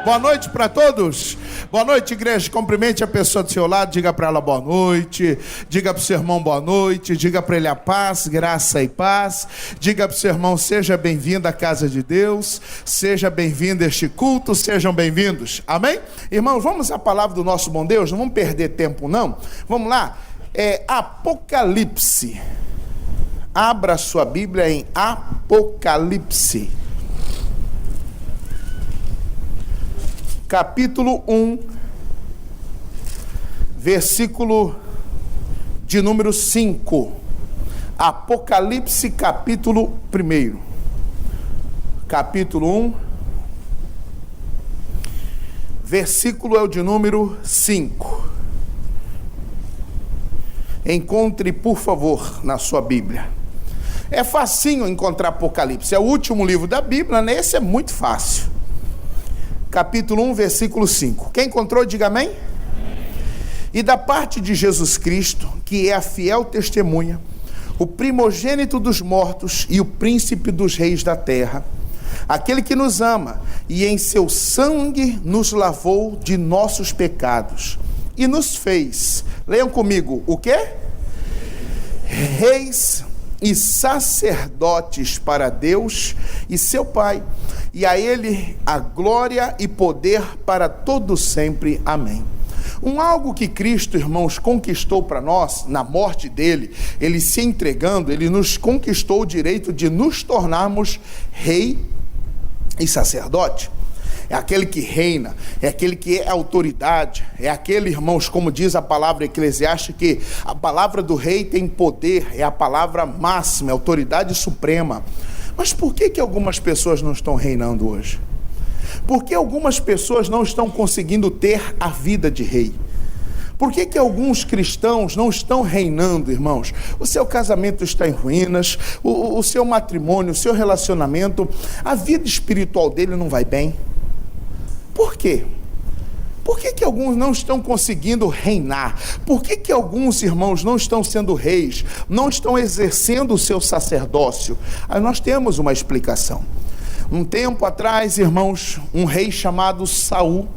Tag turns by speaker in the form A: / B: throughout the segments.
A: Boa noite para todos. Boa noite, igreja. Cumprimente a pessoa do seu lado, diga para ela boa noite. Diga para o seu irmão boa noite. Diga para ele a paz, graça e paz. Diga para o seu irmão, seja bem-vindo à casa de Deus. Seja bem-vindo a este culto. Sejam bem-vindos. Amém? Irmãos, vamos à palavra do nosso bom Deus. Não vamos perder tempo, não. Vamos lá. Apocalipse. Abra sua Bíblia em Apocalipse. Capítulo 1, versículo de número 5. Apocalipse, capítulo 1. Capítulo 1, versículo é o de número 5. Encontre, por favor, na sua Bíblia. É facinho encontrar Apocalipse. É o último livro da Bíblia, né? Esse é muito fácil. Capítulo 1, versículo 5. Quem encontrou, diga amém. E da parte de Jesus Cristo, que é a fiel testemunha, o primogênito dos mortos e o príncipe dos reis da terra, aquele que nos ama e em seu sangue nos lavou de nossos pecados e nos fez, leiam comigo, o quê? Reis e sacerdotes para Deus e seu Pai, e a Ele a glória e poder para todo sempre. Amém. Algo que Cristo, irmãos, conquistou para nós, na morte dele, ele se entregando, ele nos conquistou o direito de nos tornarmos rei e sacerdote. É aquele que reina, é aquele que é autoridade, é aquele, irmãos, como diz a palavra eclesiástica, que a palavra do rei tem poder, é a palavra máxima, é a autoridade suprema. Mas por que algumas pessoas não estão reinando hoje? Por que algumas pessoas não estão conseguindo ter a vida de rei? Por que alguns cristãos não estão reinando, irmãos? O seu casamento está em ruínas, o seu matrimônio, o seu relacionamento, a vida espiritual dele não vai bem. Por quê? Por que alguns não estão conseguindo reinar? Por que alguns irmãos não estão sendo reis? Não estão exercendo o seu sacerdócio? Aí nós temos uma explicação. Um tempo atrás, irmãos, um rei chamado Saul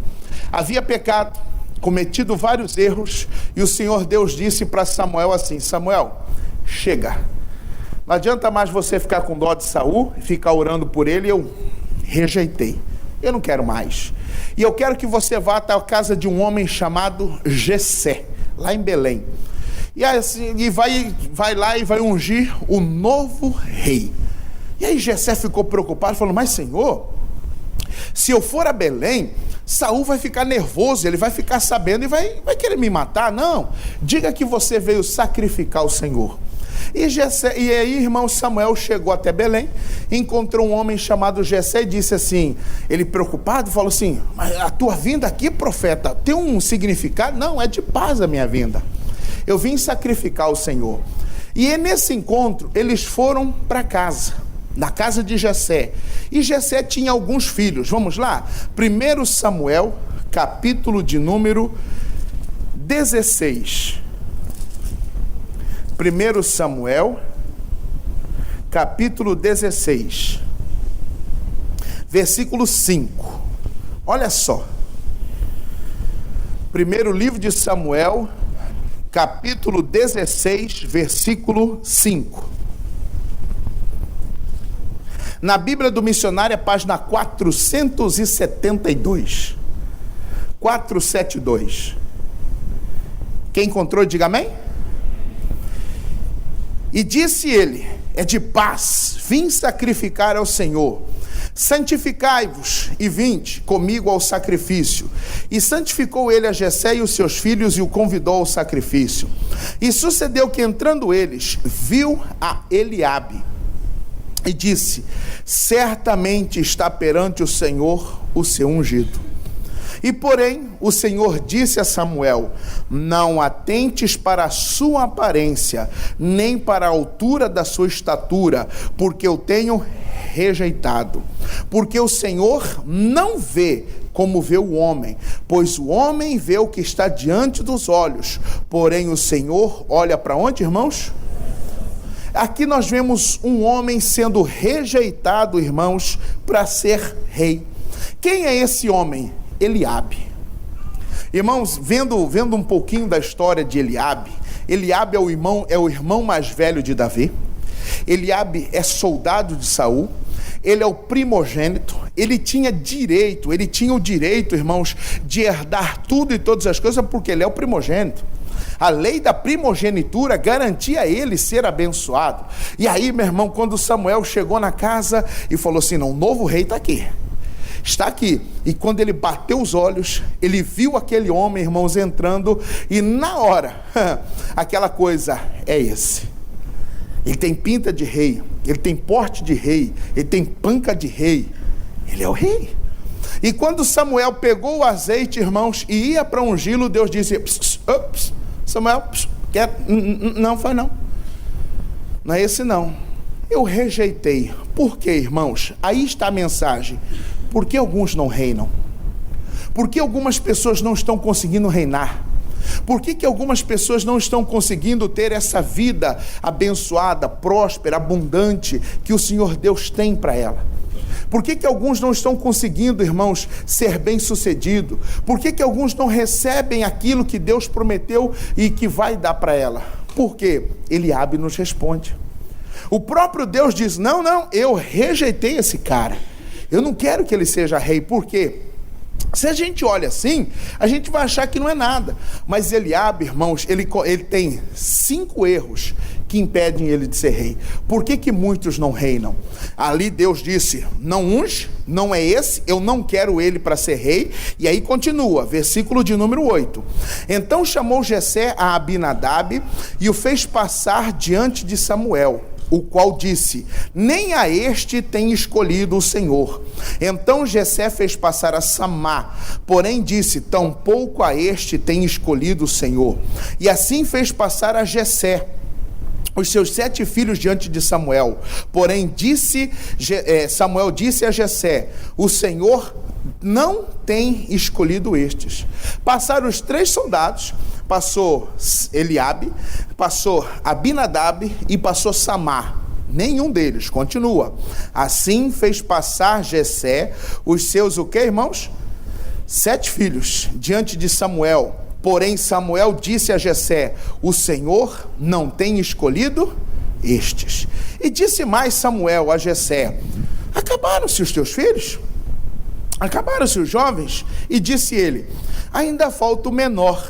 A: havia pecado, cometido vários erros, e o Senhor Deus disse para Samuel assim: Samuel, chega. Não adianta mais você ficar com dó de Saul e ficar orando por ele. Eu rejeitei. Eu não quero mais. E eu quero que você vá até a casa de um homem chamado Jessé, lá em Belém. E assim, vai lá e vai ungir o novo rei. E aí Jessé ficou preocupado, falou: mas Senhor, se eu for a Belém, Saul vai ficar nervoso, ele vai ficar sabendo e vai querer me matar. Não, diga que você veio sacrificar o Senhor. E aí, irmão, Samuel chegou até Belém, encontrou um homem chamado Jessé e disse assim, ele preocupado, falou assim: mas a tua vinda aqui, profeta, tem um significado? Não, é de paz a minha vinda. Eu vim sacrificar o Senhor. E nesse encontro, eles foram para casa, na casa de Jessé. E Jessé tinha alguns filhos. Vamos lá? 1 Samuel, capítulo de número 16. 1 Samuel, capítulo 16, versículo 5. Olha só. Primeiro livro de Samuel, capítulo 16, versículo 5. Na Bíblia do Missionário, página 472. 472. Quem encontrou, diga amém. E disse ele: é de paz, vim sacrificar ao Senhor. Santificai-vos e vinde comigo ao sacrifício. E santificou ele a Jessé e os seus filhos e o convidou ao sacrifício. E sucedeu que, entrando eles, viu a Eliabe e disse: certamente está perante o Senhor o seu ungido. E porém o Senhor disse a Samuel: não atentes para a sua aparência, nem para a altura da sua estatura, porque eu tenho rejeitado. Porque o Senhor não vê como vê o homem, pois o homem vê o que está diante dos olhos, porém o Senhor olha para onde, irmãos? Aqui nós vemos um homem sendo rejeitado, irmãos, para ser rei. Quem é esse homem? Eliabe. Irmãos, vendo um pouquinho da história de Eliabe, Eliabe é o irmão mais velho de Davi. Eliabe é soldado de Saul. Ele é o primogênito. Ele tinha o direito, irmãos, de herdar tudo e todas as coisas, porque ele é o primogênito. A lei da primogenitura garantia a ele ser abençoado. E aí, meu irmão, quando Samuel chegou na casa e falou assim: não, o novo rei está aqui. Está aqui. E quando ele bateu os olhos, ele viu aquele homem, irmãos, entrando, e na hora, aquela coisa, é esse. Ele tem pinta de rei, ele tem porte de rei, ele tem panca de rei, ele é o rei. E quando Samuel pegou o azeite, irmãos, e ia para ungí-lo, Deus disse: Samuel, não foi não. Não é esse não. Eu rejeitei. Por quê, irmãos? Aí está a mensagem. Por que alguns não reinam? Por que algumas pessoas não estão conseguindo reinar? Por que algumas pessoas não estão conseguindo ter essa vida abençoada, próspera, abundante, que o Senhor Deus tem para ela? Por que alguns não estão conseguindo, irmãos, ser bem-sucedido? Por que alguns não recebem aquilo que Deus prometeu e que vai dar para ela? Porque Eliabe nos responde. O próprio Deus diz: não, eu rejeitei esse cara. Eu não quero que ele seja rei. Por quê? Se a gente olha assim, a gente vai achar que não é nada. Mas Eliabe, irmãos, ele tem 5 erros que impedem ele de ser rei. Por que muitos não reinam? Ali Deus disse: não unge, não é esse, eu não quero ele para ser rei. E aí continua, versículo de número 8. Então chamou Jessé a Abinadab e o fez passar diante de Samuel, o qual disse: nem a este tem escolhido o Senhor. Então Jessé fez passar a Samá, porém disse: tampouco a este tem escolhido o Senhor. E assim fez passar a Jessé os seus 7 filhos diante de Samuel. Porém Samuel disse a Jessé: o Senhor não tem escolhido estes. Passaram os 3 soldados, passou Eliabe, passou Abinadab e passou Samá. Nenhum deles, continua. Assim fez passar Jessé os seus, o que, irmãos? 7 filhos diante de Samuel. Porém Samuel disse a Jessé: o Senhor não tem escolhido estes. E disse mais Samuel a Jessé: acabaram-se os teus filhos? Acabaram-se os jovens? E disse ele: ainda falta o menor,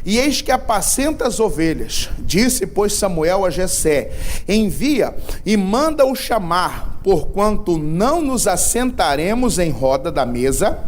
A: e eis que apacenta as ovelhas. Disse, pois, Samuel a Jessé: envia e manda-o chamar, porquanto não nos assentaremos em roda da mesa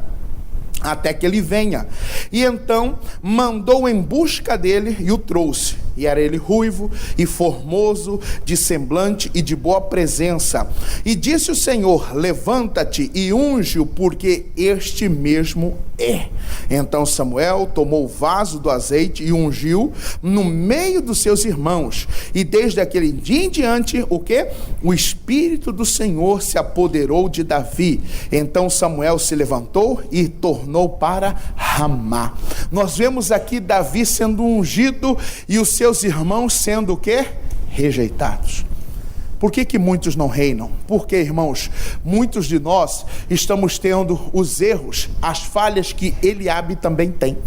A: até que ele venha. E então mandou em busca dele e o trouxe. E era ele ruivo e formoso, de semblante e de boa presença. E disse o Senhor: levanta-te e unge-o, porque este mesmo é. Então Samuel tomou o vaso do azeite e ungiu no meio dos seus irmãos. E desde aquele dia em diante, o que? O Espírito do Senhor se apoderou de Davi. Então Samuel se levantou e tornou para Ramá. Nós vemos aqui Davi sendo ungido e os seus irmãos sendo o quê? Rejeitados. Por que muitos não reinam? Porque, irmãos, muitos de nós estamos tendo os erros, as falhas que Eliabe também tem.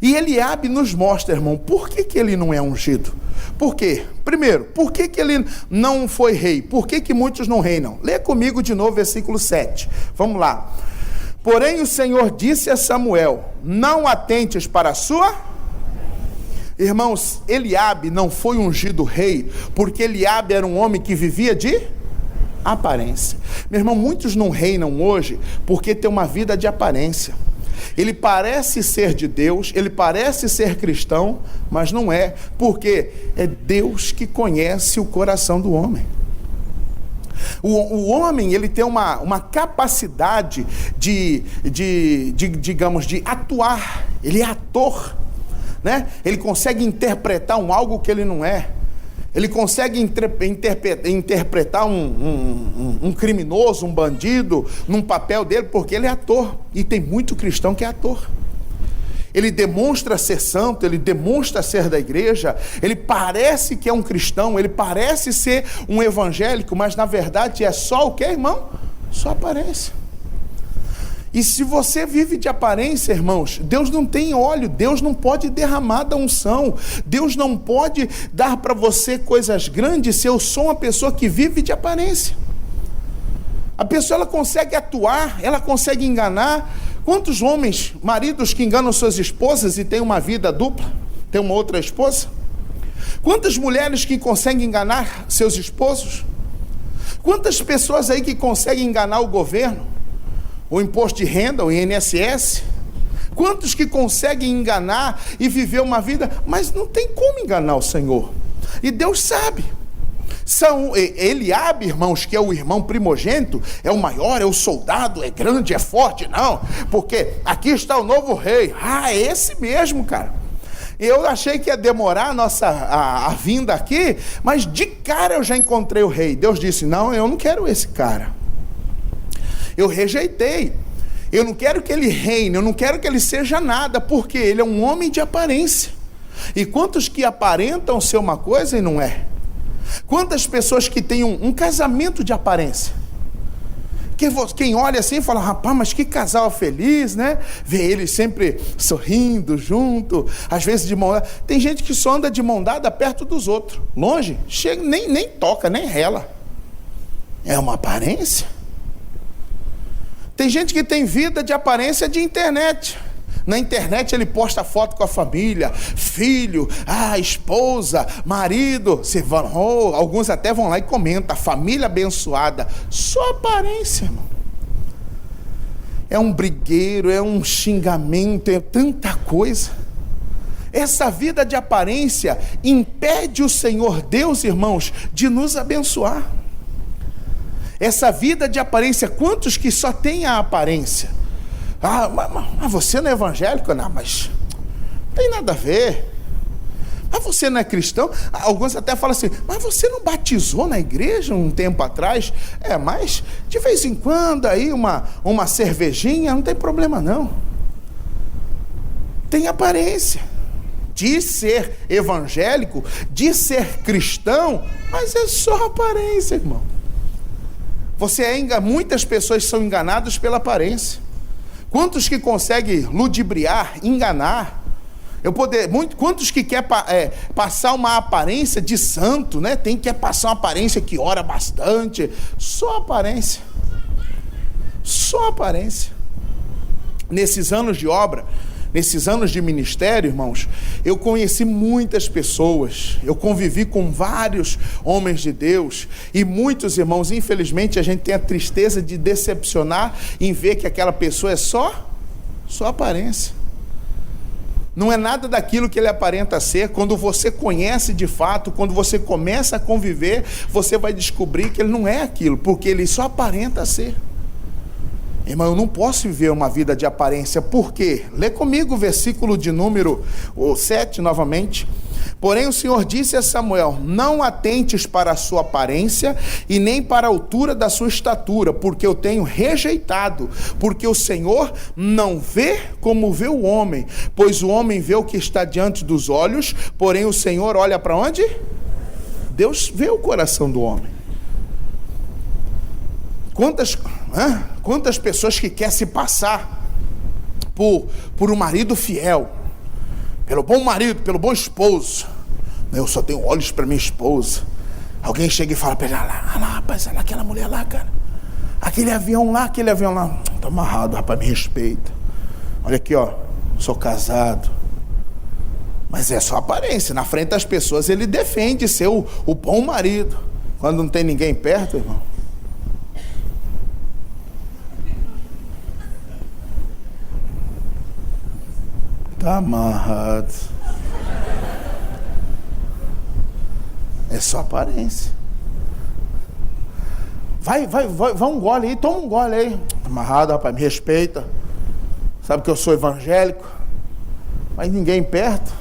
A: E Eliabe nos mostra, irmão, por que ele não é ungido? Por quê? Primeiro, por que ele não foi rei? Por que muitos não reinam? Lê comigo de novo versículo 7. Vamos lá. Porém o Senhor disse a Samuel: não atentes para a sua... Irmãos, Eliabe não foi ungido rei, porque Eliabe era um homem que vivia de aparência. Meu irmão, muitos não reinam hoje porque tem uma vida de aparência. Ele parece ser de Deus, ele parece ser cristão, mas não é, porque é Deus que conhece o coração do homem. O homem, ele tem uma capacidade digamos, de atuar. Ele é ator, né? Ele consegue interpretar algo que ele não é. Ele consegue interpretar um criminoso, um bandido, num papel dele, porque ele é ator. E tem muito cristão que é ator. Ele demonstra ser santo, ele demonstra ser da igreja, ele parece que é um cristão, ele parece ser um evangélico, mas na verdade é só o que, irmão? Só aparência. E se você vive de aparência, irmãos, Deus não tem óleo, Deus não pode derramar da unção, Deus não pode dar para você coisas grandes se eu sou uma pessoa que vive de aparência. A pessoa, ela consegue atuar, ela consegue enganar. Quantos homens, maridos que enganam suas esposas e têm uma vida dupla, tem uma outra esposa? Quantas mulheres que conseguem enganar seus esposos? Quantas pessoas aí que conseguem enganar o governo? O imposto de renda, o INSS? Quantos que conseguem enganar e viver uma vida, mas não tem como enganar o Senhor? E Deus sabe. Eliabe, irmãos, que é o irmão primogênito, é o maior, é o soldado, é grande, é forte, não, porque aqui está o novo rei. É esse mesmo, cara. Eu achei que ia demorar a vinda aqui, mas de cara eu já encontrei o rei. Deus disse, não, eu não quero esse cara. Eu rejeitei. Eu não quero que ele reine, eu não quero que ele seja nada, porque ele é um homem de aparência. E quantos que aparentam ser uma coisa e não é? Quantas pessoas que têm um casamento de aparência? Quem olha assim fala, rapaz, mas que casal feliz, né? Vê eles sempre sorrindo junto, às vezes de mão dada. Tem gente que só anda de mão dada perto dos outros, longe, chega, nem toca, nem rela. É uma aparência. Tem gente que tem vida de aparência de internet. Na internet ele posta foto com a família, filho, esposa, marido. Alguns até vão lá e comentam, família abençoada. Só aparência, irmão. É um brigueiro, é um xingamento, é tanta coisa. Essa vida de aparência impede o Senhor Deus, irmãos, de nos abençoar. Essa vida de aparência, quantos que só têm a aparência? Mas você não é evangélico? Não, mas não tem nada a ver. Mas você não é cristão? Alguns até falam assim, mas você não batizou na igreja um tempo atrás? Mas de vez em quando aí uma cervejinha, não tem problema não. Tem aparência de ser evangélico, de ser cristão, mas é só aparência, irmão. Muitas pessoas são enganadas pela aparência. Quantos que conseguem ludibriar, enganar? Quantos que quer passar uma aparência de santo, né? Quer passar uma aparência que ora bastante. Só aparência. Só aparência. Nesses anos de obra, nesses anos de ministério, irmãos, eu conheci muitas pessoas, eu convivi com vários homens de Deus, e muitos irmãos, infelizmente, a gente tem a tristeza de decepcionar em ver que aquela pessoa é só aparência. Não é nada daquilo que ele aparenta ser. Quando você conhece de fato, quando você começa a conviver, você vai descobrir que ele não é aquilo, porque ele só aparenta ser. Irmão, eu não posso viver uma vida de aparência. Por quê? Lê comigo o versículo de número 7 novamente. Porém o Senhor disse a Samuel, não atentes para a sua aparência e nem para a altura da sua estatura, porque eu tenho rejeitado, porque o Senhor não vê como vê o homem, pois o homem vê o que está diante dos olhos, porém o Senhor olha para onde? Deus vê o coração do homem. Quantas pessoas que querem se passar por um marido fiel, pelo bom marido, pelo bom esposo. Eu só tenho olhos para minha esposa. Alguém chega e fala para ele, olha lá, rapaz, olha lá aquela mulher lá, cara. Aquele avião lá, tá amarrado, rapaz, me respeita. Olha aqui, ó, sou casado. Mas é só aparência. Na frente das pessoas ele defende ser o bom marido. Quando não tem ninguém perto, irmão. Tá amarrado. É só aparência. Vai um gole aí, toma um gole aí. Amarrado, rapaz, me respeita. Sabe que eu sou evangélico? Mas ninguém perto.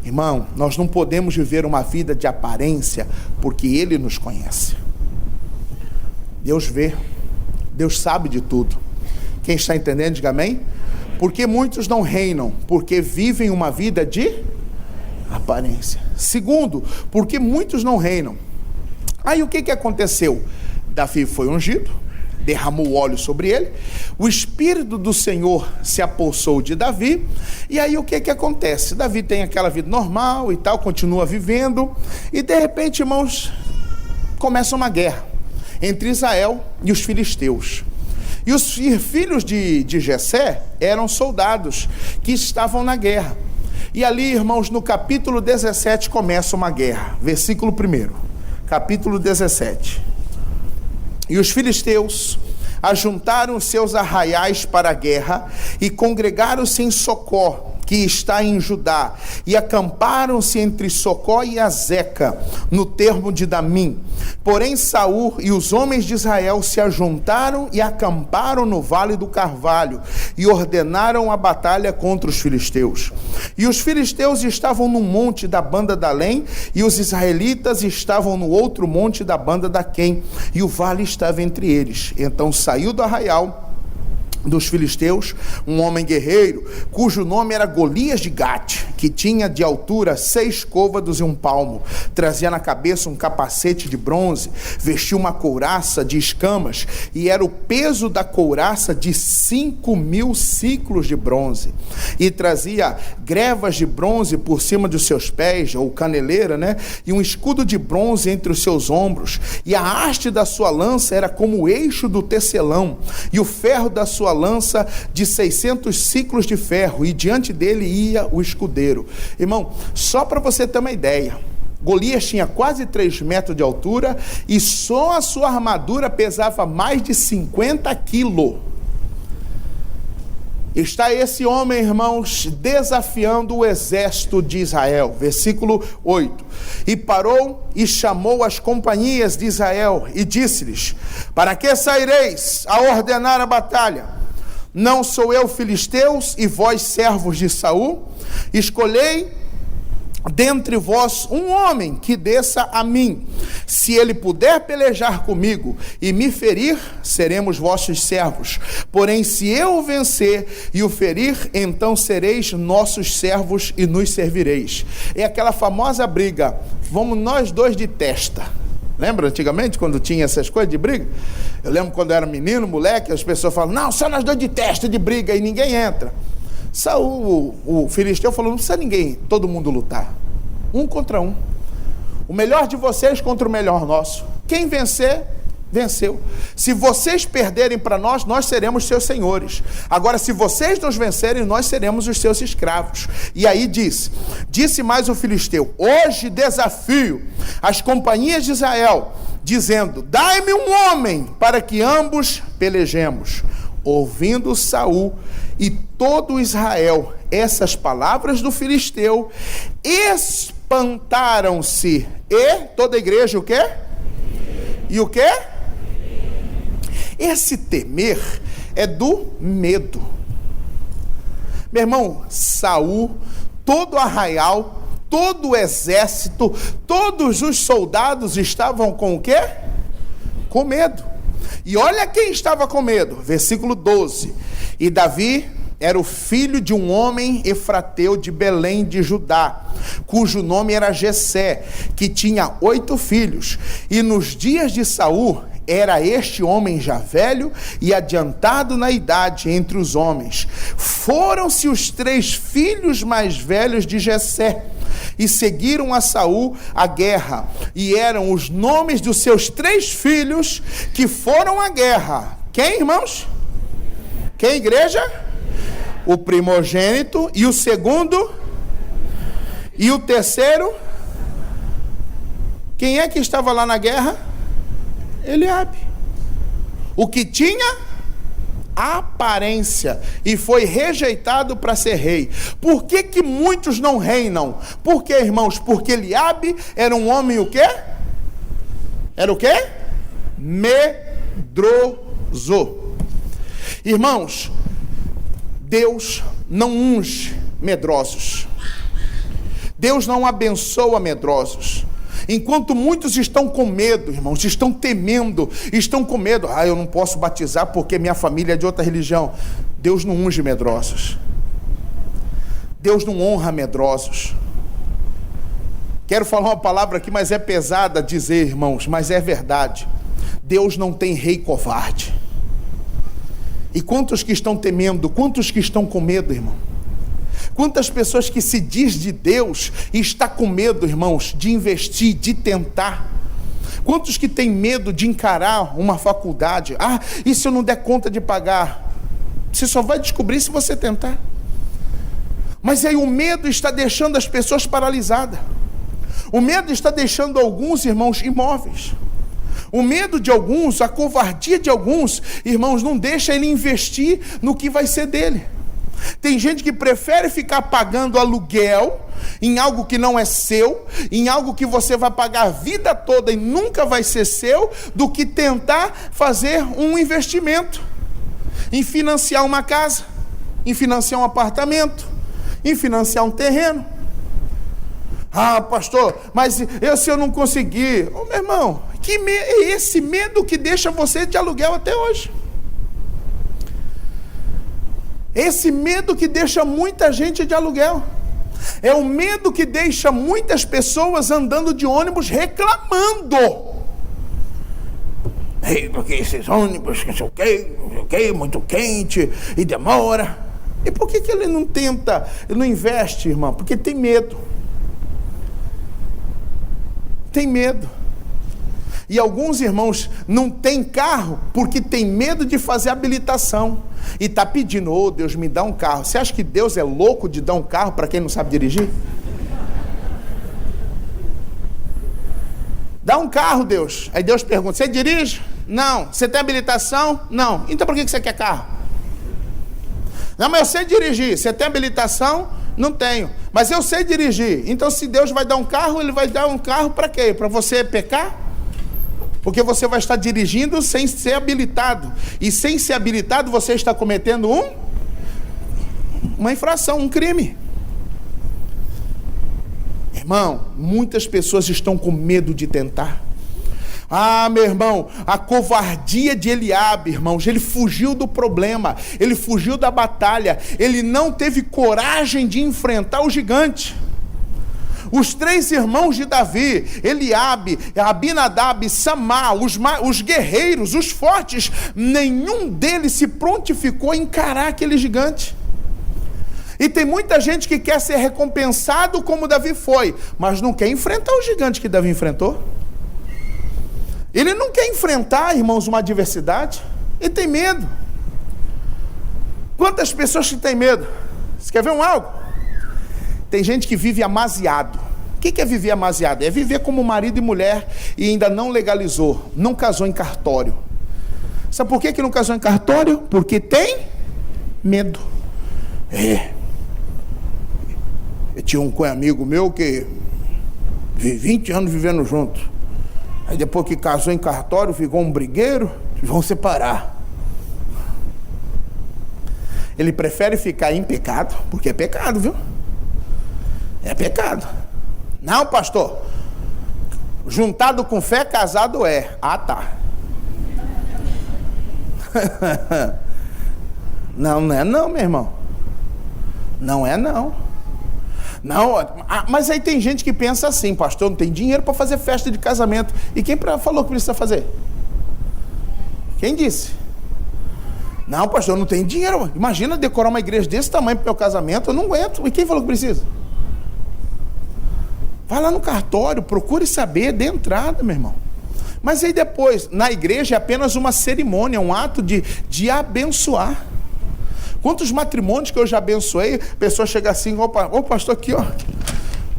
A: Irmão, nós não podemos viver uma vida de aparência, porque Ele nos conhece. Deus vê. Deus sabe de tudo. Quem está entendendo, diga amém. Porque muitos não reinam, porque vivem uma vida de aparência. Segundo, porque muitos não reinam. Aí o que aconteceu? Davi foi ungido, derramou óleo sobre ele, o Espírito do Senhor se apossou de Davi, e aí o que acontece? Davi tem aquela vida normal e tal, continua vivendo, e de repente, irmãos, começa uma guerra entre Israel e os filisteus. E os filhos de Jessé eram soldados que estavam na guerra. E ali, irmãos, no capítulo 17 começa uma guerra. Versículo 1, capítulo 17. E os filisteus ajuntaram seus arraiais para a guerra e congregaram-se em Socó, que está em Judá, e acamparam-se entre Socó e Azeca, no termo de Damim. Porém Saul e os homens de Israel se ajuntaram e acamparam no vale do Carvalho, e ordenaram a batalha contra os filisteus. E os filisteus estavam no monte da banda da Além, e os israelitas estavam no outro monte da banda da Quem, e o vale estava entre eles. Então saiu do arraial dos filisteus um homem guerreiro, cujo nome era Golias de Gate, que tinha de altura 6 côvados e 1 palmo, trazia na cabeça um capacete de bronze, vestia uma couraça de escamas, e era o peso da couraça de 5.000 ciclos de bronze, e trazia grevas de bronze por cima dos seus pés, ou caneleira, né? E um escudo de bronze entre os seus ombros, e a haste da sua lança era como o eixo do tecelão, e o ferro da sua lança de 600 ciclos de ferro, e diante dele ia o escudeiro. Irmão, só para você ter uma ideia, Golias tinha quase 3 metros de altura, e só a sua armadura pesava mais de 50 quilos. Está esse homem, irmãos, desafiando o exército de Israel. Versículo 8. E parou e chamou as companhias de Israel e disse-lhes: para que saireis a ordenar a batalha? Não sou eu filisteus e vós servos de Saul? Escolhei dentre vós um homem que desça a mim. Se ele puder pelejar comigo e me ferir, seremos vossos servos. Porém, se eu o vencer e o ferir, então sereis nossos servos e nos servireis. É aquela famosa briga, vamos nós dois de testa. Lembra antigamente quando tinha essas coisas de briga? Eu lembro quando eu era menino, moleque, as pessoas falam, não, só nós dois de testa de briga, e ninguém entra. Saul, o filisteu, falou, não precisa ninguém, todo mundo lutar. 1 contra 1. O melhor de vocês contra o melhor nosso. Quem vencer, venceu. Se vocês perderem para nós, nós seremos seus senhores. Agora, se vocês nos vencerem, nós seremos os seus escravos. E aí disse mais o filisteu, hoje desafio as companhias de Israel, dizendo, dai-me um homem para que ambos pelejemos. Ouvindo Saul e todo Israel essas palavras do filisteu, espantaram-se. E toda a igreja o quê? E o quê? Esse temer é do medo. Meu irmão, Saul, todo o arraial, todo o exército, todos os soldados estavam com o quê? Com medo. E olha quem estava com medo, versículo 12. E Davi era o filho de um homem efrateu de Belém de Judá, cujo nome era Jessé, que tinha 8 filhos. E nos dias de Saul, era este homem já velho e adiantado na idade entre os homens. Foram-se os 3 filhos mais velhos de Jessé, e seguiram a Saul a guerra, e eram os nomes dos seus 3 filhos que foram à guerra. Quem, irmãos? Quem, igreja? O primogênito, e o segundo, e o terceiro. Quem é que estava lá na guerra? Eliabe. O que tinha aparência e foi rejeitado para ser rei. Por que muitos não reinam? Por quê, irmãos? Porque Eliabe era um homem o quê? Era o quê? Medroso. Irmãos, Deus não unge medrosos. Deus não abençoa medrosos. Enquanto muitos estão com medo, irmãos, estão temendo, estão com medo. Eu não posso batizar porque minha família é de outra religião. Deus não unge medrosos. Deus não honra medrosos. Quero falar uma palavra aqui, mas é pesada dizer, irmãos, mas é verdade. Deus não tem rei covarde. E quantos que estão temendo, quantos que estão com medo, irmão? Quantas pessoas que se diz de Deus e está com medo, irmãos, de investir, de tentar? Quantos que têm medo de encarar uma faculdade? Ah, e se eu não der conta de pagar? Você só vai descobrir se você tentar. Mas aí o medo está deixando as pessoas paralisadas. O medo está deixando alguns, irmãos, imóveis. O medo de alguns, a covardia de alguns, irmãos, não deixa ele investir no que vai ser dele. Tem gente que prefere ficar pagando aluguel em algo que não é seu, em algo que você vai pagar a vida toda e nunca vai ser seu, do que tentar fazer um investimento em financiar uma casa, em financiar um apartamento, em financiar um terreno. Ah, pastor, mas se eu não conseguir? Ô, meu irmão, é esse medo que deixa você de aluguel até hoje. Esse medo que deixa muita gente de aluguel. É o medo que deixa muitas pessoas andando de ônibus reclamando. Ei, porque esses ônibus, não sei o quê, muito quente e demora. E por que ele não tenta, ele não investe, irmão? Porque tem medo. Tem medo. E alguns irmãos não têm carro porque tem medo de fazer habilitação. E está pedindo, ô Deus, me dá um carro. Você acha que Deus é louco de dar um carro para quem não sabe dirigir? Dá um carro, Deus. Aí Deus pergunta, você dirige? Não. Você tem habilitação? Não. Então por que você quer carro? Não, mas eu sei dirigir. Você tem habilitação? Não tenho. Mas eu sei dirigir. Então se Deus vai dar um carro, Ele vai dar um carro para quê? Para você pecar? Porque você vai estar dirigindo sem ser habilitado. E sem ser habilitado, você está cometendo uma infração, um crime. Irmão, muitas pessoas estão com medo de tentar. Ah, meu irmão, a covardia de Eliabe, irmãos, ele fugiu do problema, ele fugiu da batalha, ele não teve coragem de enfrentar o gigante. Os 3 irmãos de Davi, Eliabe, Abinadab, Samá, os guerreiros, os fortes, nenhum deles se prontificou a encarar aquele gigante. E tem muita gente que quer ser recompensado como Davi foi, mas não quer enfrentar o gigante que Davi enfrentou. Ele não quer enfrentar, irmãos, uma adversidade. Ele tem medo. Quantas pessoas que têm medo? Você quer ver algo? Tem gente que vive amasiado. O que é viver amasiado? É viver como marido e mulher e ainda não legalizou, não casou em cartório. Sabe por que não casou em cartório? Porque tem medo. Eu tinha um amigo meu que 20 anos vivendo junto. Aí depois que casou em cartório, ficou um brigueiro, vão separar. Ele prefere ficar em pecado, porque é pecado, viu? É pecado. Não, pastor. Juntado com fé, casado é. Ah, tá. Não é não, meu irmão. Não é não. Não, mas aí tem gente que pensa assim, pastor, não tem dinheiro para fazer festa de casamento. E quem falou que precisa fazer? Quem disse? Não, pastor, não tem dinheiro. Imagina decorar uma igreja desse tamanho para o meu casamento, eu não aguento. E quem falou que precisa? Vai lá no cartório, procure saber, dê entrada, meu irmão. Mas aí depois, na igreja é apenas uma cerimônia, um ato de abençoar. Quantos matrimônios que eu já abençoei, a pessoa chega assim, ô pastor, aqui, ó.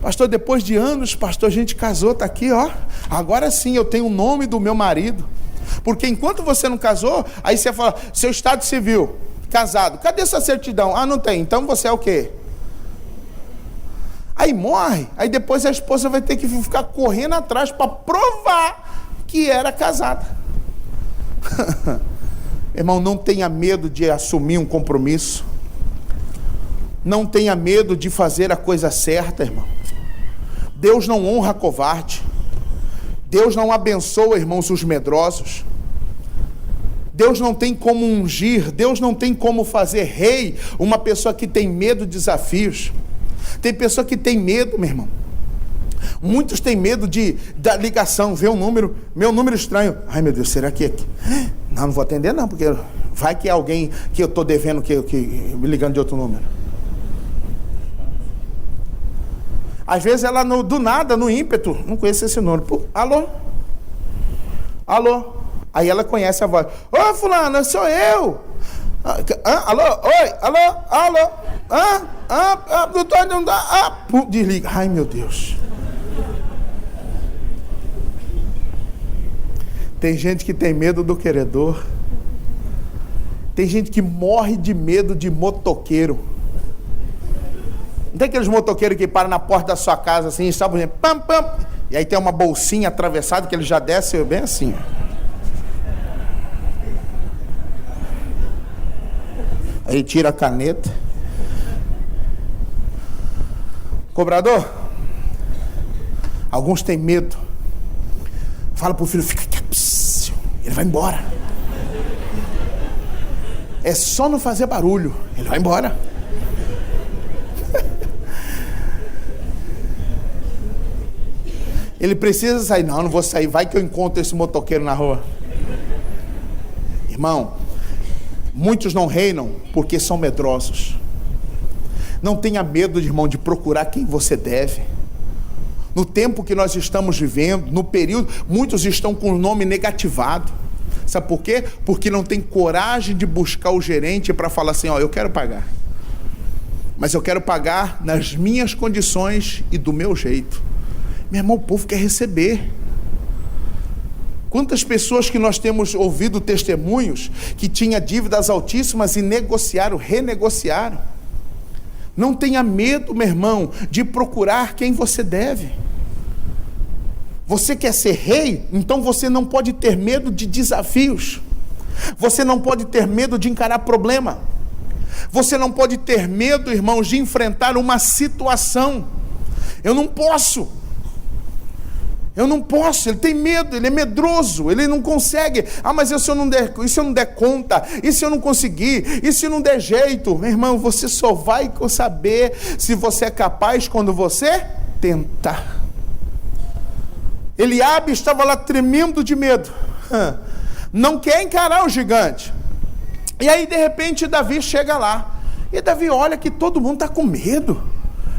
A: Pastor, depois de anos, pastor, a gente casou, tá aqui, ó. Agora sim eu tenho o nome do meu marido. Porque enquanto você não casou, aí você fala, seu estado civil, casado, cadê sua certidão? Ah, não tem, então você é o quê? Aí morre, aí depois a esposa vai ter que ficar correndo atrás para provar que era casada. Irmão, não tenha medo de assumir um compromisso. Não tenha medo de fazer a coisa certa, irmão. Deus não honra covarde. Deus não abençoa, irmãos, os medrosos. Deus não tem como ungir, Deus não tem como fazer rei uma pessoa que tem medo de desafios. Tem pessoa que tem medo, meu irmão. Muitos têm medo da ligação, ver um número, meu número estranho. Ai, meu Deus, será que é aqui? Não vou atender não, porque vai que é alguém que eu estou devendo, que me ligando de outro número. Às vezes ela do nada, no ímpeto, não conhece esse número. Pô, alô? Alô? Aí ela conhece a voz. Ô, fulana, sou eu. Alô? Oi? Alô? Alô? Doutor, não dá. Desliga. Ai, meu Deus. Tem gente que tem medo do queredor. Tem gente que morre de medo de motoqueiro. Não tem aqueles motoqueiros que param na porta da sua casa assim, sabe? Pam, pam. E aí tem uma bolsinha atravessada que ele já desce bem assim. Aí tira a caneta. Cobrador, alguns têm medo. Fala pro filho, fica quieto. Ele vai embora. É só não fazer barulho. Ele vai embora. Ele precisa sair. Não vou sair. Vai que eu encontro esse motoqueiro na rua. Irmão, muitos não reinam porque são medrosos. Não tenha medo, irmão, de procurar quem você deve. No tempo que nós estamos vivendo, no período, muitos estão com o nome negativado. Sabe por quê? Porque não tem coragem de buscar o gerente para falar assim, ó, eu quero pagar. Mas eu quero pagar nas minhas condições e do meu jeito. Meu irmão, o povo quer receber. Quantas pessoas que nós temos ouvido testemunhos que tinham dívidas altíssimas e renegociaram. Não tenha medo, meu irmão, de procurar quem você deve. Você quer ser rei? Então você não pode ter medo de desafios. Você não pode ter medo de encarar problema. Você não pode ter medo, irmãos, de enfrentar uma situação. Eu não posso, ele tem medo, ele é medroso, ele não consegue. Mas e se eu não der conta? E se eu não conseguir? E se não der jeito? Meu irmão, você só vai saber se você é capaz quando você tentar. Eliabe estava lá tremendo de medo, não quer encarar o gigante. E aí de repente Davi chega lá, e Davi olha que todo mundo está com medo.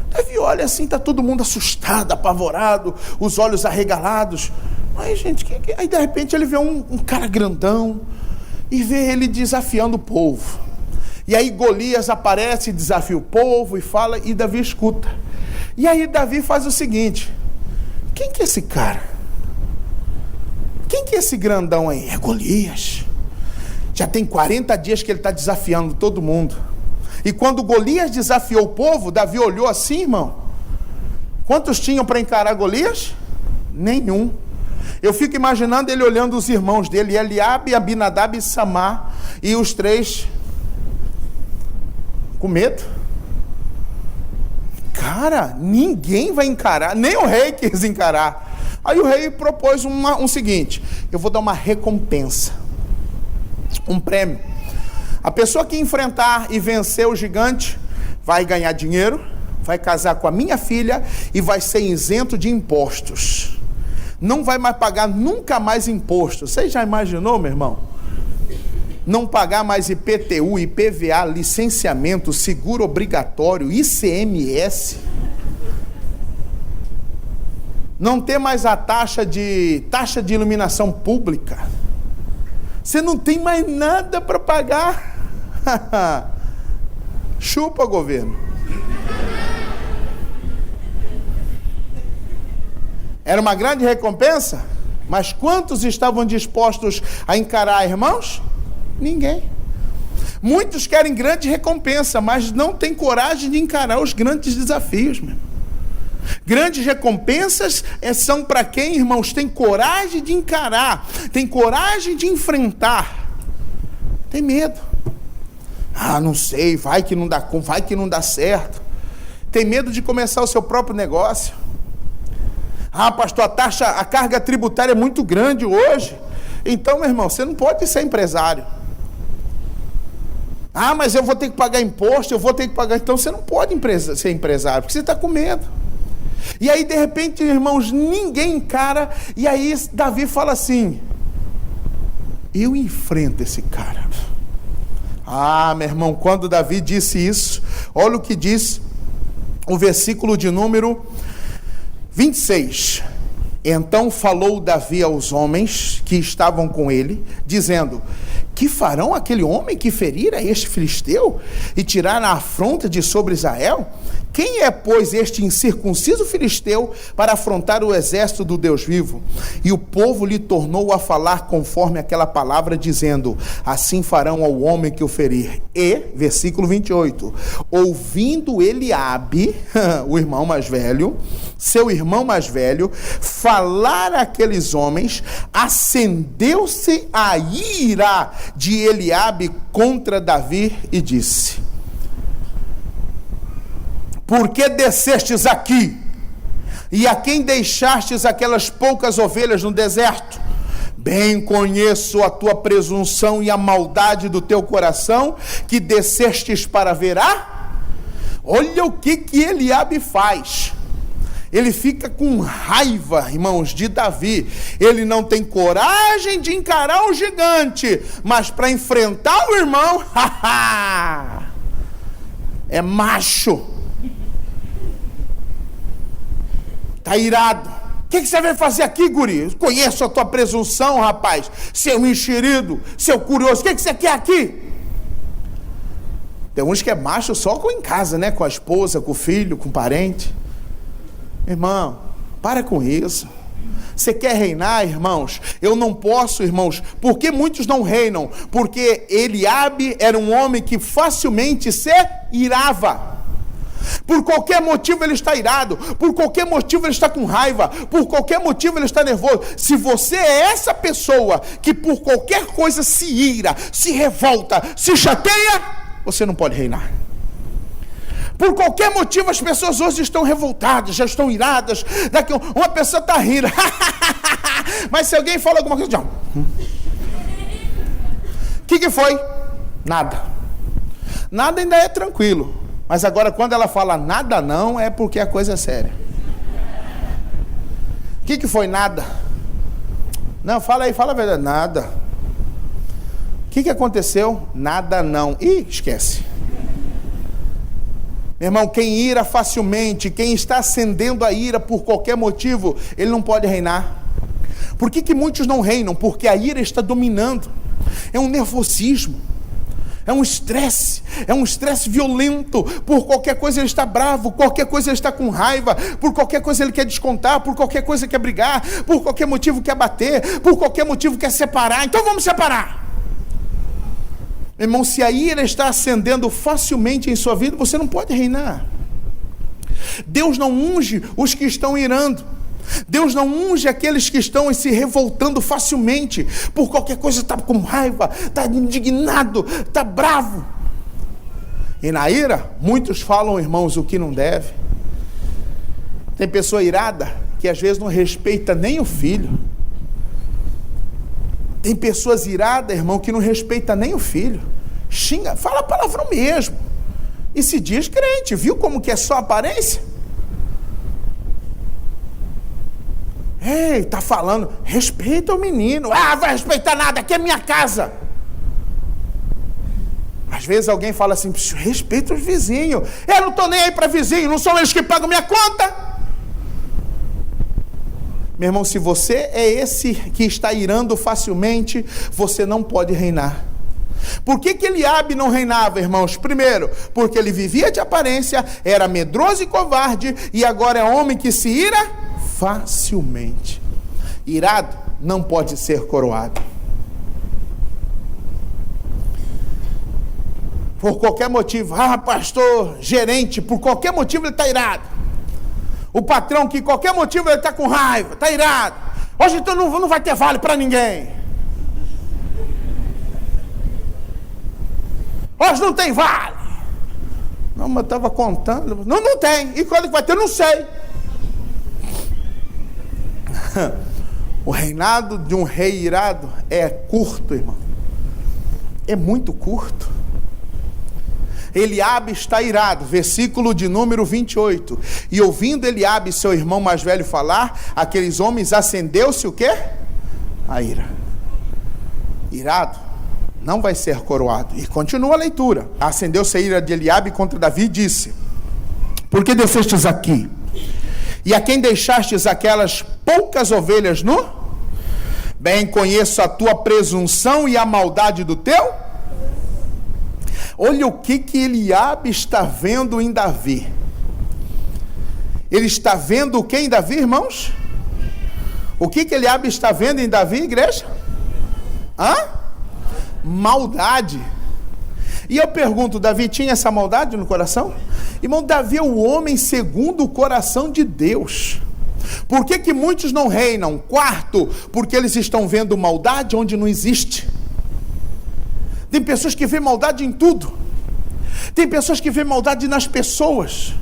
A: Davi olha assim, está todo mundo assustado, apavorado, os olhos arregalados. Aí, gente, aí de repente ele vê um cara grandão e vê ele desafiando o povo. E aí Golias aparece, desafia o povo e fala, e Davi escuta. E aí Davi faz o seguinte: quem que é esse cara? Quem que é esse grandão aí? É Golias. Já tem 40 dias que ele está desafiando todo mundo. E quando Golias desafiou o povo, Davi olhou assim, irmão. Quantos tinham para encarar Golias? Nenhum. Eu fico imaginando ele olhando os irmãos dele, Eliabe, Abinadab e Samar, e os três com medo. Cara, ninguém vai encarar, nem o rei quis encarar. Aí o rei propôs um seguinte: eu vou dar uma recompensa, um prêmio. A pessoa que enfrentar e vencer o gigante vai ganhar dinheiro, vai casar com a minha filha e vai ser isento de impostos. Não vai mais pagar nunca mais imposto. Você já imaginou, meu irmão? Não pagar mais IPTU, IPVA, licenciamento, seguro obrigatório, ICMS. Não ter mais a taxa de iluminação pública. Você não tem mais nada para pagar. Chupa, governo. Era uma grande recompensa, mas quantos estavam dispostos a encarar, irmãos? Ninguém. Muitos querem grande recompensa, mas não têm coragem de encarar os grandes desafios, meu. Grandes recompensas são para quem, irmãos, tem coragem de encarar, tem coragem de enfrentar. Tem medo. Não sei, vai que não dá certo. Tem medo de começar o seu próprio negócio. Pastor, a carga tributária é muito grande hoje. Então, meu irmão, você não pode ser empresário. Mas eu vou ter que pagar imposto, Então você não pode ser empresário, porque você está com medo. E aí, de repente, irmãos, ninguém encara. E aí Davi fala assim: eu enfrento esse cara. Ah, meu irmão, quando Davi disse isso, olha o que diz o versículo de número 26. Então falou Davi aos homens que estavam com ele, dizendo: que farão aquele homem que ferir a este filisteu e tirar a afronta de sobre Israel? Quem é, pois, este incircunciso filisteu para afrontar o exército do Deus vivo? E o povo lhe tornou a falar conforme aquela palavra, dizendo: assim farão ao homem que o ferir. E, versículo 28, ouvindo Eliabe, o irmão mais velho, seu irmão mais velho, falar àqueles homens, acendeu-se a ira de Eliabe contra Davi e disse: por que descestes aqui? E a quem deixastes aquelas poucas ovelhas no deserto? Bem conheço a tua presunção e a maldade do teu coração, que descestes para verá. Olha o que Eliabe faz. Ele fica com raiva, irmãos, de Davi. Ele não tem coragem de encarar o gigante, mas para enfrentar o irmão, é macho. Está irado. O que você veio fazer aqui, guri? Conheço a tua presunção, rapaz. Seu enxerido, seu curioso. O que você quer aqui? Tem uns que é macho só em casa, né? Com a esposa, com o filho, com o parente. Irmão, para com isso. Você quer reinar, irmãos? Eu não posso, irmãos. Por que muitos não reinam? Porque Eliabe era um homem que facilmente se irava. Por qualquer motivo ele está irado, por qualquer motivo ele está com raiva, por qualquer motivo ele está nervoso. Se você é essa pessoa que por qualquer coisa se ira, se revolta, se chateia, você não pode reinar. Por qualquer motivo as pessoas hoje estão revoltadas, já estão iradas. Daqui uma pessoa está rindo, mas se alguém fala alguma coisa, o que foi? Nada. Nada ainda é tranquilo. Mas agora quando ela fala nada não, é porque a coisa é séria. O que foi nada? Não, fala aí, fala a verdade. Nada. O que aconteceu? Nada não. Ih, esquece. Meu irmão, quem ira facilmente, quem está acendendo a ira por qualquer motivo, ele não pode reinar. Por que muitos não reinam? Porque a ira está dominando. É um nervosismo. É um estresse violento. Por qualquer coisa ele está bravo, qualquer coisa ele está com raiva, por qualquer coisa ele quer descontar, por qualquer coisa quer brigar, por qualquer motivo quer bater, por qualquer motivo quer separar. Então vamos separar. Meu irmão, se a ira está acendendo facilmente em sua vida, você não pode reinar. Deus não unge os que estão irando. Deus não unge aqueles que estão se revoltando facilmente, por qualquer coisa está com raiva, está indignado, está bravo. E na ira, muitos falam, irmãos, o que não deve. Tem pessoa irada que às vezes não respeita nem o filho. Tem pessoas iradas, irmão, que não respeita nem o filho. Xinga, fala palavrão mesmo. E se diz crente, viu como que é só aparência? Ei, tá falando, respeita o menino. Ah, vai respeitar nada, aqui é minha casa. Às vezes alguém fala assim, respeita os vizinhos. Eu não estou nem aí para vizinho, não são eles que pagam minha conta. Meu irmão, se você é esse que está irando facilmente, você não pode reinar. Por que Eliabe não reinava, irmãos? Primeiro, porque ele vivia de aparência, era medroso e covarde, e agora é homem que se ira facilmente. Irado não pode ser coroado. Por qualquer motivo, pastor, gerente, por qualquer motivo ele está irado. O patrão que qualquer motivo ele está com raiva, está irado. Hoje então não vai ter vale para ninguém. Hoje não tem vale. Não, mas eu estava contando. Não tem. E quando vai ter, eu não sei. O reinado de um rei irado é curto, irmão. É muito curto. Eliabe está irado, versículo de número 28. E ouvindo Eliabe, seu irmão mais velho, falar, aqueles homens acendeu-se o quê? A ira. irado, não vai ser coroado. E continua a leitura. Acendeu-se a ira de Eliabe contra Davi e disse: por que descestes aqui? E a quem deixastes aquelas poucas ovelhas nu? Bem conheço a tua presunção e a maldade do teu. Olha o que Eliabe está vendo em Davi. Ele está vendo o que em Davi, irmãos? O que Eliabe está vendo em Davi, igreja? Maldade. E eu pergunto, Davi tinha essa maldade no coração? Irmão, Davi é o homem segundo o coração de Deus. Por que muitos não reinam? Quarto, porque eles estão vendo maldade onde não existe. Tem pessoas que veem maldade em tudo. Tem pessoas que veem maldade nas pessoas.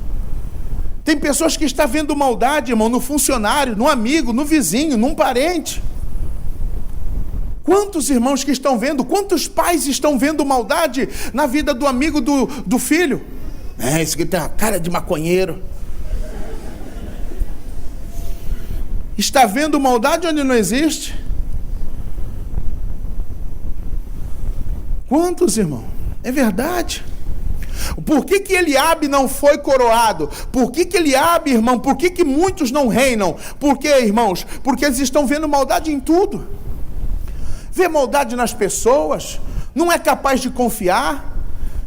A: Tem pessoas que estão vendo maldade, irmão, no funcionário, no amigo, no vizinho, num parente. Quantos irmãos que estão vendo, quantos pais estão vendo maldade na vida do amigo do filho? Esse aqui tem uma cara de maconheiro. Está vendo maldade onde não existe? Quantos, irmão? É verdade. Por que Eliabe não foi coroado? Por que Eliabe, irmão, por que muitos não reinam? Por que, irmãos? Porque eles estão vendo maldade em tudo. Vê maldade nas pessoas, não é capaz de confiar.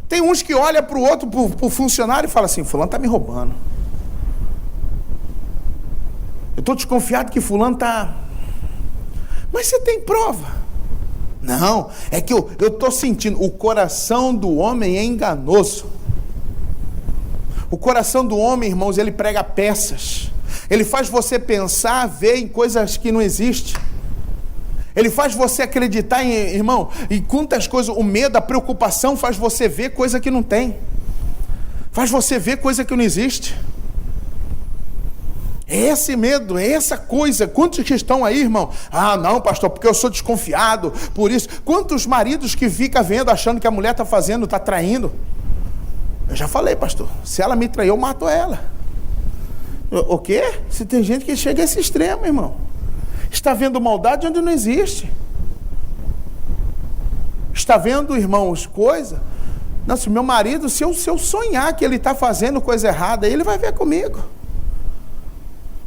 A: Tem uns que olham para o outro, para o funcionário e falam assim: fulano está me roubando. Eu estou desconfiado que fulano está... Mas você tem prova? Não, é que eu estou sentindo. O coração do homem é enganoso. O coração do homem, irmãos, ele prega peças. Ele faz você pensar, ver em coisas que não existem. Ele faz você acreditar irmão, em quantas coisas. O medo, a preocupação faz você ver coisa que não tem. Faz você ver coisa que não existe. É esse medo, é essa coisa. Quantos que estão aí, irmão? Não, pastor, porque eu sou desconfiado, por isso. Quantos maridos que ficam vendo, achando que a mulher está fazendo, está traindo? Eu já falei, pastor, se ela me trair, eu mato ela. O quê? Se tem gente que chega a esse extremo, irmão. Está vendo maldade onde não existe. Está vendo, irmãos, coisa. Não, se meu marido, se eu sonhar que ele está fazendo coisa errada, ele vai ver comigo.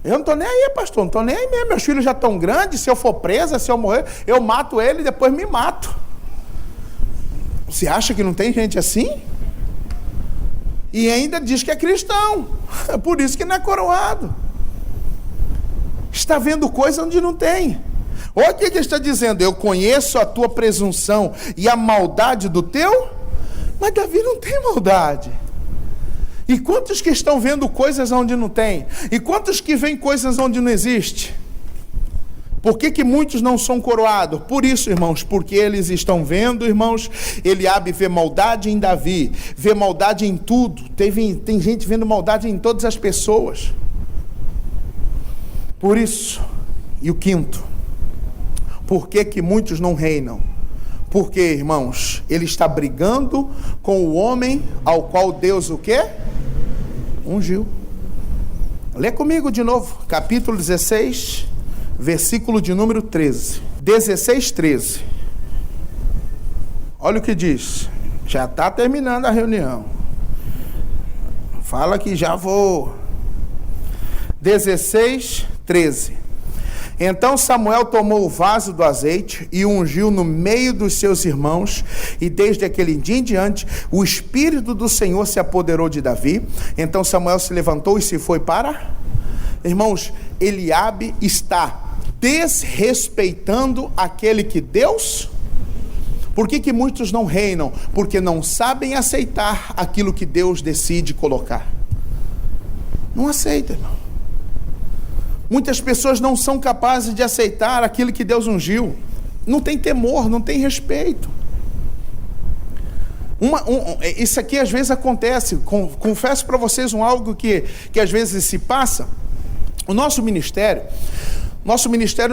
A: Eu não estou nem aí, pastor, não estou nem aí mesmo. Meus filhos já estão grandes, se eu for presa, se eu morrer, eu mato ele e depois me mato. Você acha que não tem gente assim? E ainda diz que é cristão. É por isso que não é coroado. Está vendo coisa onde não tem. Olha o que ele está dizendo: eu conheço a tua presunção e a maldade do teu. Mas Davi não tem maldade. E quantos que estão vendo coisas onde não tem? E quantos que veem coisas onde não existe? Por que muitos não são coroados? Por isso, irmãos, porque eles estão vendo, irmãos, Eliabe vê maldade em Davi, vê maldade em tudo. Tem gente vendo maldade em todas as pessoas. Por isso, e o quinto, por que muitos não reinam? Porque, irmãos, ele está brigando com o homem ao qual Deus o quê? Ungiu. Lê comigo de novo, capítulo 16, versículo de número 13. 16, 13. Olha o que diz. Já está terminando a reunião. Fala que já vou. 16, 13. Então Samuel tomou o vaso do azeite e o ungiu no meio dos seus irmãos, e desde aquele dia em diante o Espírito do Senhor se apoderou de Davi. Então Samuel se levantou e se foi para... Irmãos, Eliabe está desrespeitando aquele que Deus... Por que muitos não reinam? Porque não sabem aceitar aquilo que Deus decide colocar. Não aceita, irmão. Muitas pessoas não são capazes de aceitar aquilo que Deus ungiu. Não tem temor, não tem respeito. Isso aqui às vezes acontece. Confesso para vocês algo que às vezes se passa. O nosso ministério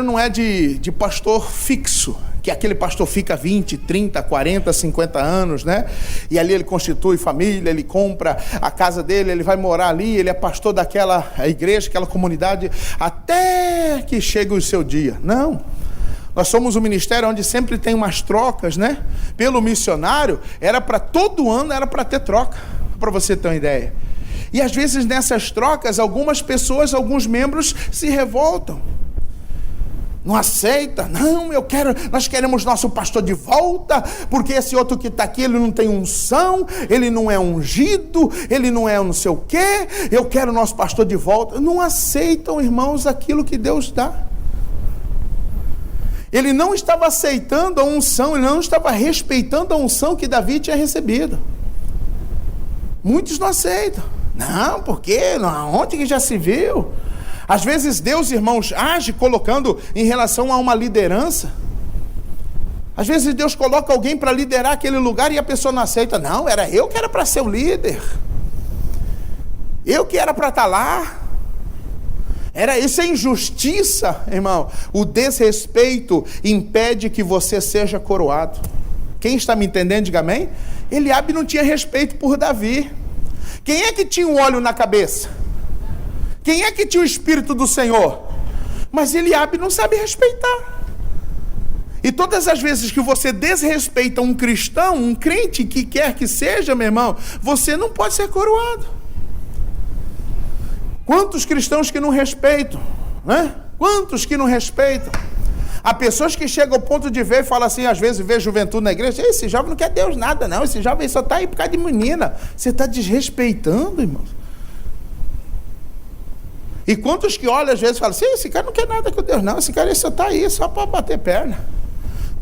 A: não é de pastor fixo, que aquele pastor fica 20, 30, 40, 50 anos, né? E ali ele constitui família, ele compra a casa dele, ele vai morar ali, ele é pastor daquela igreja, aquela comunidade, até que chegue o seu dia. Não. Nós somos um ministério onde sempre tem umas trocas, né? Pelo missionário, era para todo ano, era para ter troca, para você ter uma ideia. E às vezes nessas trocas, algumas pessoas, alguns membros se revoltam. Não aceita, não, nós queremos nosso pastor de volta, porque esse outro que está aqui, ele não tem unção, ele não é ungido, ele não é não sei o quê, eu quero nosso pastor de volta. Não aceitam, irmãos, aquilo que Deus dá. Ele não estava aceitando a unção, ele não estava respeitando a unção que Davi tinha recebido. Muitos não aceitam. Não, porque onde que já se viu? Às vezes Deus, irmãos, age colocando em relação a uma liderança. Às vezes Deus coloca alguém para liderar aquele lugar e a pessoa não aceita. Não, era eu que era para ser o líder. Eu que era para estar lá. Isso é injustiça, irmão. O desrespeito impede que você seja coroado. Quem está me entendendo, diga amém. Eliabe não tinha respeito por Davi. Quem é que tinha um óleo na cabeça? Quem é que tinha o Espírito do Senhor? Mas Eliabe não sabe respeitar. E todas as vezes que você desrespeita um cristão, um crente que quer que seja, meu irmão, você não pode ser coroado. Quantos cristãos que não respeitam, né? Quantos que não respeitam? Há pessoas que chegam ao ponto de ver e falam assim, às vezes vê juventude na igreja, esse jovem não quer Deus nada não, esse jovem só está aí por causa de menina. Você está desrespeitando, irmãos. E quantos que olham às vezes e falam assim, esse cara não quer nada com Deus não, esse cara só está aí só para bater perna.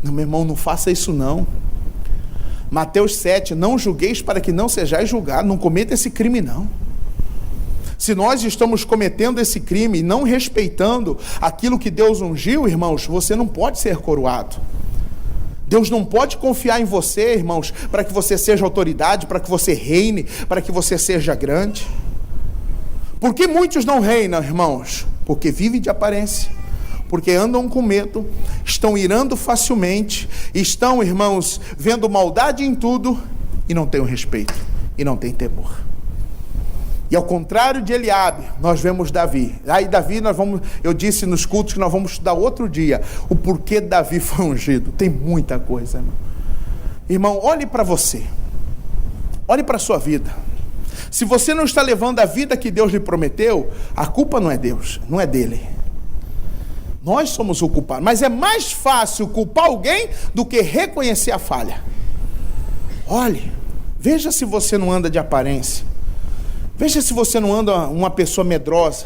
A: Não, meu irmão, não faça isso não. Mateus 7, não julgueis para que não sejais julgados, não cometa esse crime não. Se nós estamos cometendo esse crime e não respeitando aquilo que Deus ungiu, irmãos, você não pode ser coroado. Deus não pode confiar em você, irmãos, para que você seja autoridade, para que você reine, para que você seja grande. Por que muitos não reinam, irmãos? Porque vivem de aparência, porque andam com medo, estão irando facilmente, estão, irmãos, vendo maldade em tudo e não têm o respeito, e não têm temor. E ao contrário de Eliabe, nós vemos Davi. Aí Davi, eu disse nos cultos que nós vamos estudar outro dia, o porquê Davi foi ungido. Tem muita coisa, irmão. Irmão, olhe para você. Olhe para a sua vida. Se você não está levando a vida que Deus lhe prometeu, a culpa não é Deus, não é dele. Nós somos o culpado. Mas é mais fácil culpar alguém do que reconhecer a falha. Olhe, veja se você não anda de aparência. Veja se você não anda uma pessoa medrosa.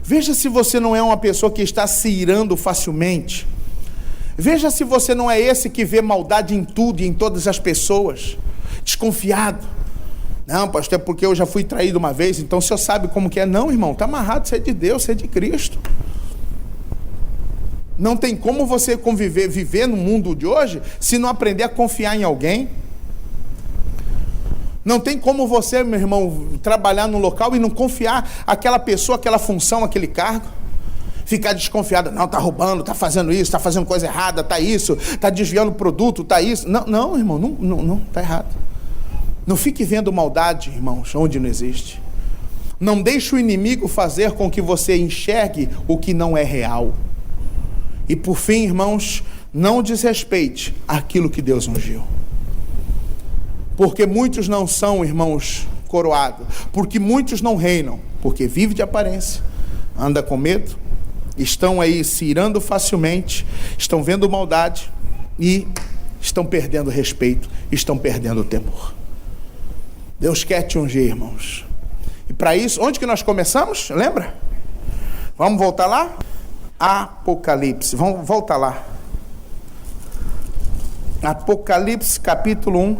A: Veja se você não é uma pessoa que está se irando facilmente. Veja se você não é esse que vê maldade em tudo e em todas as pessoas. Desconfiado. Não, pastor, é porque eu já fui traído uma vez, então o senhor sabe como que é. Não, irmão, está amarrado, você é de Deus, você é de Cristo. Não tem como você viver no mundo de hoje, se não aprender a confiar em alguém. Não tem como você, meu irmão, trabalhar no local e não confiar aquela pessoa, aquela função, aquele cargo. Ficar desconfiado, não, está roubando, está fazendo isso, está fazendo coisa errada, está isso, está desviando o produto, está isso. Não, irmão, não, está errado. Não fique vendo maldade, irmãos, onde não existe. Não deixe o inimigo fazer com que você enxergue o que não é real. E por fim, irmãos, não desrespeite aquilo que Deus ungiu. Porque muitos não são, irmãos, coroados. Porque muitos não reinam. Porque vivem de aparência, anda com medo, estão aí se irando facilmente, estão vendo maldade e estão perdendo respeito, estão perdendo o temor. Deus quer te ungir, irmãos. E para isso, onde que nós começamos? Lembra? Vamos voltar lá? Apocalipse. Vamos voltar lá. Apocalipse capítulo 1,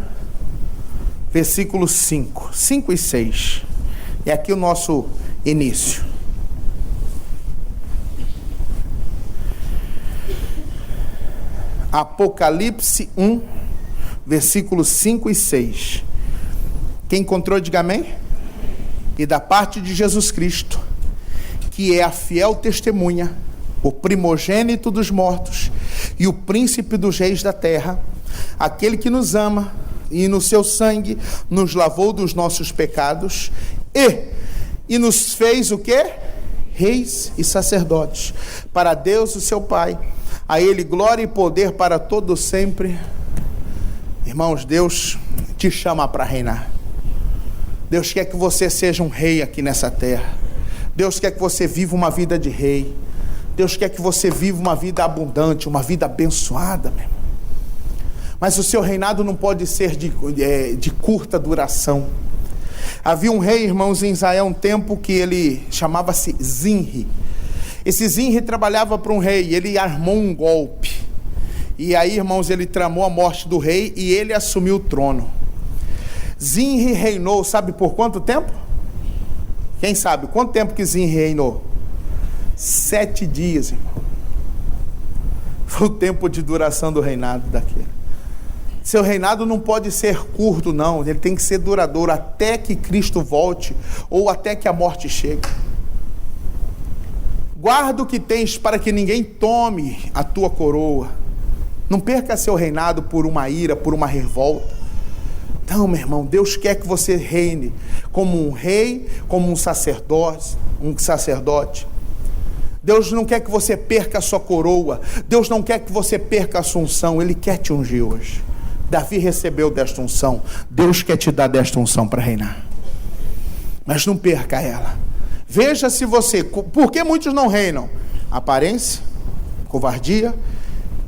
A: versículos 5 e 6. É aqui o nosso início. Apocalipse 1, versículos 5 e 6. Quem encontrou, diga amém. E da parte de Jesus Cristo, que é a fiel testemunha, o primogênito dos mortos e o príncipe dos reis da terra, aquele que nos ama e no seu sangue nos lavou dos nossos pecados e nos fez o quê? Reis e sacerdotes para Deus o seu Pai. A Ele glória e poder para todo sempre. Irmãos, Deus te chama para reinar. Deus quer que você seja um rei aqui nessa terra. Deus quer que você viva uma vida de rei. Deus quer que você viva uma vida abundante, uma vida abençoada, meu irmão. Mas o seu reinado não pode ser de curta duração. Havia um rei, irmãos, em Israel, um tempo que ele chamava-se Zinri. Esse Zinri trabalhava para um rei, ele armou um golpe. E aí, irmãos, ele tramou a morte do rei e ele assumiu o trono. Zinri reinou, sabe por quanto tempo? Quem sabe? Quanto tempo que Zinri reinou? 7 dias, irmão. Foi o tempo de duração do reinado daquele. Seu reinado não pode ser curto, não. Ele tem que ser duradouro até que Cristo volte ou até que a morte chegue. Guarda o que tens para que ninguém tome a tua coroa. Não perca seu reinado por uma ira, por uma revolta. Então, meu irmão, Deus quer que você reine como um rei, como um sacerdote. Deus não quer que você perca a sua coroa. Deus não quer que você perca a sua unção. Ele quer te ungir hoje. Davi recebeu desta unção. Deus quer te dar desta unção para reinar. Mas não perca ela. Veja se você... Por que muitos não reinam? Aparência, covardia,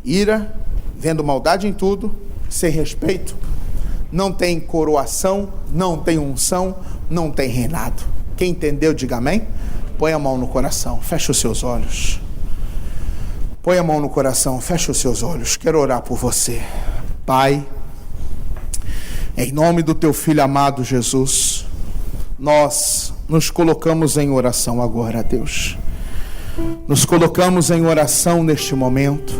A: ira, vendo maldade em tudo, sem respeito. Não tem coroação, não tem unção, não tem reinado. Quem entendeu, diga amém. Põe a mão no coração, fecha os seus olhos. Põe a mão no coração, fecha os seus olhos. Quero orar por você. Pai, em nome do teu Filho amado Jesus, nós nos colocamos em oração agora, Deus. Nos colocamos em oração neste momento.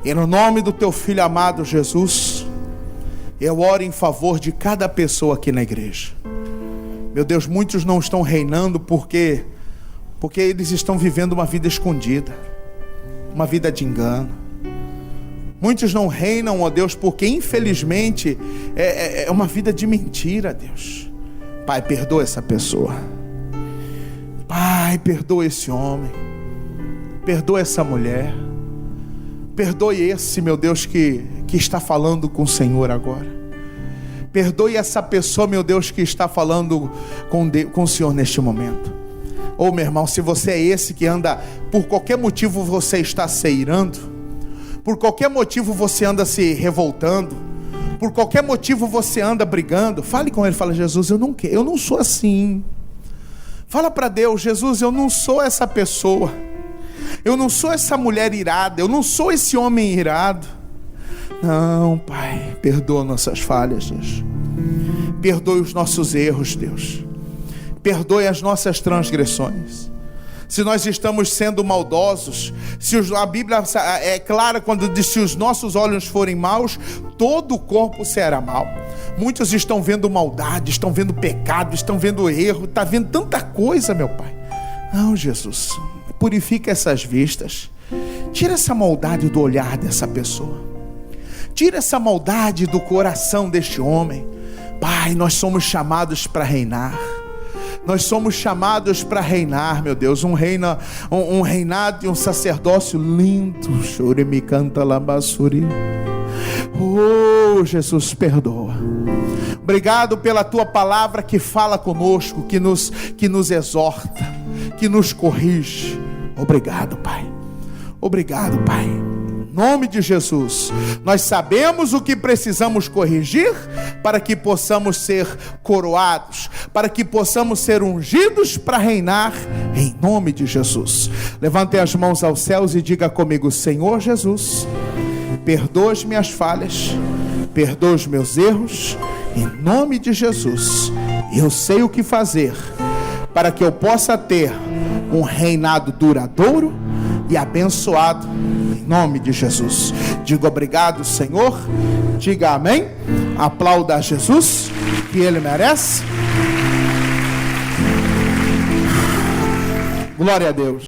A: E no nome do teu Filho amado Jesus, eu oro em favor de cada pessoa aqui na igreja. Meu Deus, muitos não estão reinando porque eles estão vivendo uma vida escondida, uma vida de engano. Muitos não reinam, ó Deus, porque infelizmente é uma vida de mentira, Deus. Pai, perdoa essa pessoa. Pai, perdoa esse homem. Perdoa essa mulher. Perdoe esse, meu Deus, que está falando com o Senhor agora. Perdoe essa pessoa, meu Deus, que está falando com o Senhor neste momento. Ô, meu irmão, se você é esse que anda, por qualquer motivo você está se irando, por qualquer motivo você anda se revoltando, por qualquer motivo você anda brigando, fale com ele, fala: Jesus, eu não sou assim. Fala para Deus: Jesus, eu não sou essa pessoa, eu não sou essa mulher irada, eu não sou esse homem irado. Não, Pai, perdoa nossas falhas, Deus. Perdoe os nossos erros, Deus. Perdoe as nossas transgressões. Se nós estamos sendo maldosos, a Bíblia é clara quando diz: se os nossos olhos forem maus, todo o corpo será mau. Muitos estão vendo maldade, estão vendo pecado, estão vendo erro, está vendo tanta coisa, meu Pai. Não, Jesus, purifica essas vistas. Tira essa maldade do olhar dessa pessoa. Tira essa maldade do coração deste homem. Pai, nós somos chamados para reinar. Nós somos chamados para reinar, meu Deus. Um reinado e um sacerdócio lindo. Chore-me canta labassuri. Oh, Jesus, perdoa. Obrigado pela tua palavra que fala conosco, que nos exorta, que nos corrige. Obrigado, Pai. Obrigado, Pai. Em nome de Jesus, nós sabemos o que precisamos corrigir para que possamos ser coroados, para que possamos ser ungidos para reinar em nome de Jesus. Levantem as mãos aos céus e diga comigo: Senhor Jesus, perdoa as minhas falhas, perdoa os meus erros, em nome de Jesus. Eu sei o que fazer para que eu possa ter um reinado duradouro e abençoado, em nome de Jesus. Diga obrigado, Senhor. Diga amém. Aplauda a Jesus, que Ele merece. Glória a Deus.